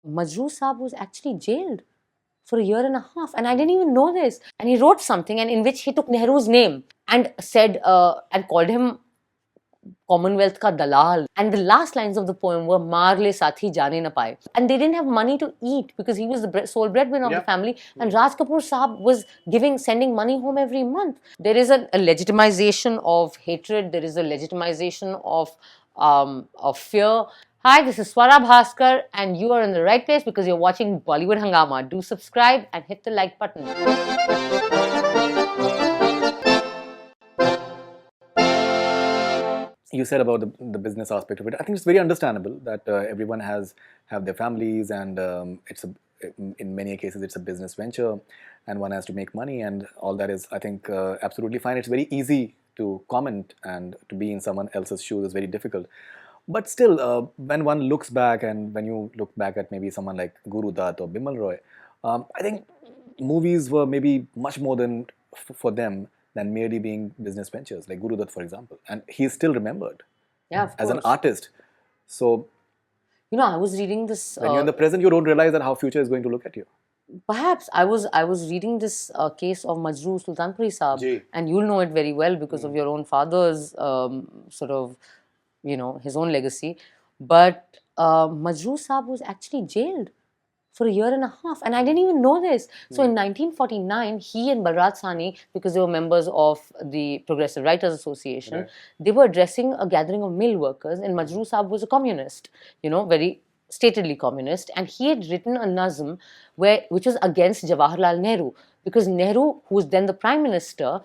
Majrooh Saab was actually jailed for a year and a half, and I didn't even know this. And he wrote something, and in which he took Nehru's name and said and called him Commonwealth ka dalal. And the last lines of the poem were "Maar le sathi jaane na paye." And they didn't have money to eat because he was the sole breadwinner of the family. And Raj Kapoor Saab was sending money home every month. There is a legitimization of hatred. There is a legitimization of fear. Hi, this is Swara Bhaskar, and you are in the right place because you're watching Bollywood Hungama. Do subscribe and hit the like button. You said about the business aspect of it. I think it's very understandable that everyone have their families, and in many cases it's a business venture, and one has to make money, and all that is, I think, absolutely fine. It's very easy to comment, and to be in someone else's shoes is very difficult. But still, when one looks back, and when you look back at maybe someone like Guru Dutt or Bimal Roy, I think movies were maybe much more than for them than merely being business ventures, like Guru Dutt, for example. And he's still remembered as an artist. So, I was reading this. When you're in the present, you don't realize that how future is going to look at you. Perhaps I was reading this case of Majrooh Sultanpuri Sahab, and you'll know it very well because of your own father's sort of, his own legacy. But Majrooh Sahab was actually jailed for a year and a half, and I didn't even know this. So in 1949, he and Balraj Sahani, because they were members of the Progressive Writers Association, they were addressing a gathering of mill workers, and Majrooh Sahab was a communist, very statedly communist, and he had written a nazm which was against Jawaharlal Nehru, because Nehru, who was then the Prime Minister,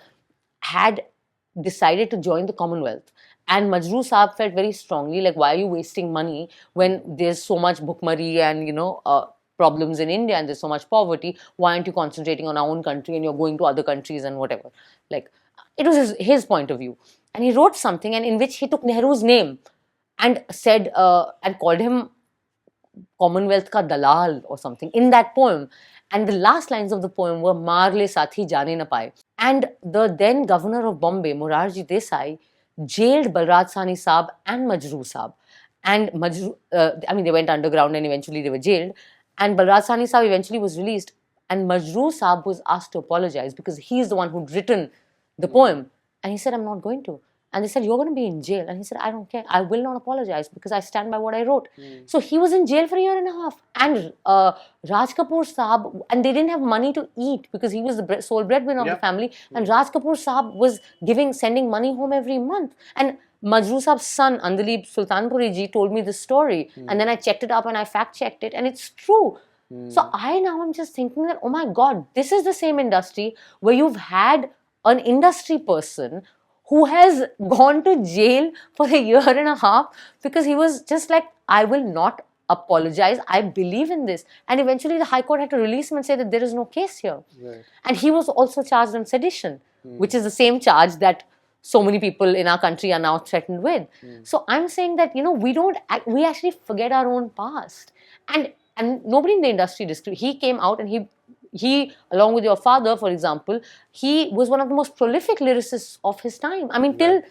had decided to join the Commonwealth. And Majrooh Sahab felt very strongly, like, why are you wasting money when there's so much bhukmari and, problems in India, and there's so much poverty? Why aren't you concentrating on our own country and you're going to other countries and whatever? Like, it was his point of view. And he wrote something, and in which he took Nehru's name and said, and called him Commonwealth ka dalal or something in that poem. And the last lines of the poem were "Maar le sathi jaane na paye." And the then governor of Bombay, Morarji Desai, jailed Balraj Sahni Saab and Majrooh Saab. And they went underground and eventually they were jailed. And Balraj Sahni Saab eventually was released. And Majrooh Saab was asked to apologize because he's the one who'd written the poem. And he said, I'm not going to. And they said, you're going to be in jail. And he said, I don't care. I will not apologize because I stand by what I wrote. So he was in jail for a year and a half. And Raj Kapoor Saab, and they didn't have money to eat because he was the sole breadwinner of the family. And Raj Kapoor Saab was sending money home every month. And Majrooh Saab's son, Pandit Sultanpuri ji, told me this story. And then I checked it up and I fact-checked it. And it's true. So I'm just thinking that, oh my God, this is the same industry where you've had an industry person who has gone to jail for a year and a half because he was just like, I will not apologize. I believe in this. And eventually the High Court had to release him and say that there is no case here. And he was also charged on sedition, which is the same charge that so many people in our country are now threatened with. So I'm saying that, we actually forget our own past. And nobody in the industry he came out and he, along with your father, for example, he was one of the most prolific lyricists of his time. I mean, till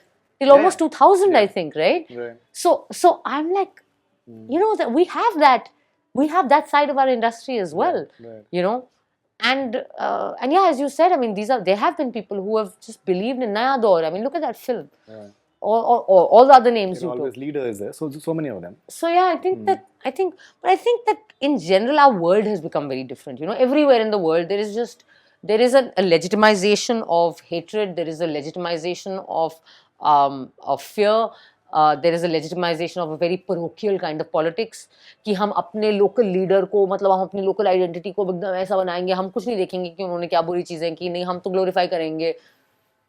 almost 2000, I think, right? So I'm like, that we have that side of our industry as well, And as you said, I mean, there have been people who have just believed in Naya Daur. I mean, look at that film. Or all the other names you took. Always leader is there, so many of them. So I think that in general our world has become very different. Everywhere in the world there is a legitimization of hatred. There is a legitimization of fear. There is a legitimization of a very parochial kind of politics. कि हम अपने local leader को, मतलब हम अपनी local identity को एकदम ऐसा बनाएंगे, हम कुछ नहीं देखेंगे कि उन्होंने क्या बुरी चीजें की, नहीं हम तो glorify करेंगे.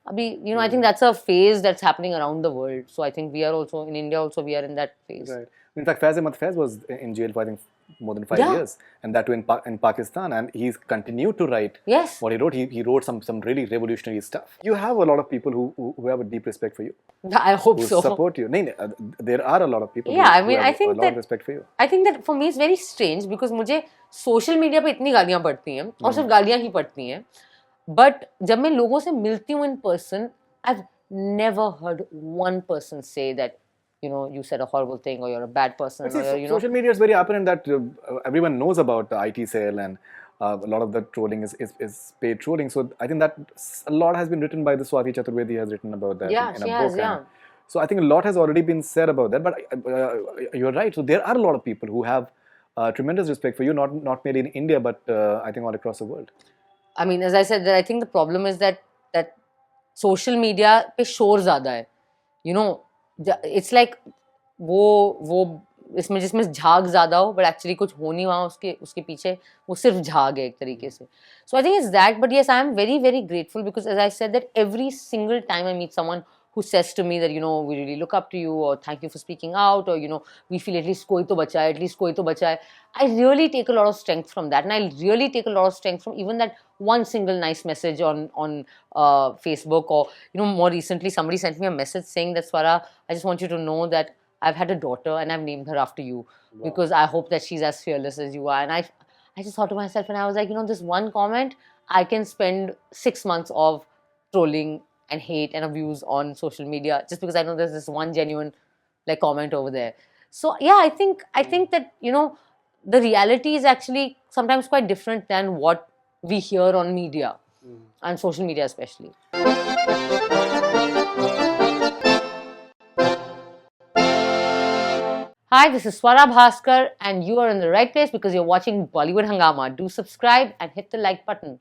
I think that's a phase that's happening around the world. So I think we are also, in India also, we are in that phase. Right. In fact, Faiz Ahmad Faiz was in jail for, I think, more than 5 years. And that too in Pakistan. And he's continued to write what he wrote. He wrote some really revolutionary stuff. You have a lot of people who have a deep respect for you. I hope so. Who support you. There are a lot of people who have a lot of respect for you. I think that for me it's very strange because मुझे social media पे इतनी गालियाँ पड़ती हैं और सिर्फ गालियाँ ही पड़ती हैं. But जब मैं लोगों से मिलती हूँ in person, I've never heard one person say that, you said a horrible thing, or you're a bad person, See, or social media is very apparent that everyone knows about the IT sale, and a lot of the trolling is paid trolling. So I think that a lot has been written by the Swati Chaturvedi has written about that Yeah, in she a has, book. yeah. And so I think a lot has already been said about that. But you're right. So there are a lot of people who have tremendous respect for you, not merely in India, but I think all across the world. I mean, as I said, that I think the problem is that social media पे शोर ज़्यादा है. It's like वो इसमें जिसमें झाग ज़्यादा हो, but actually कुछ हो नहीं वहाँ उसके पीछे, वो सिर्फ झाग है एक तरीके से. So I think it's that, but yes, I am very, very grateful, because as I said, that every single time I meet someone who says to me that, we really look up to you, or thank you for speaking out, or, we feel at least koi to bacha hai, at least koi to bacha hai. I really take a lot of strength from that. And I really take a lot of strength from even that one single nice message on Facebook, or, more recently, somebody sent me a message saying that, Swara, I just want you to know that I've had a daughter and I've named her after you. Wow. Because I hope that she's as fearless as you are. And I just thought to myself, and I was like, this one comment, I can spend 6 months of trolling and hate and abuse on social media, just because I know there's this one genuine comment over there. So yeah, I think that the reality is actually sometimes quite different than what we hear on media and social media especially. Hi, this is Swara Bhaskar, and you are in the right place because you're watching Bollywood Hungama. Do subscribe and hit the like button.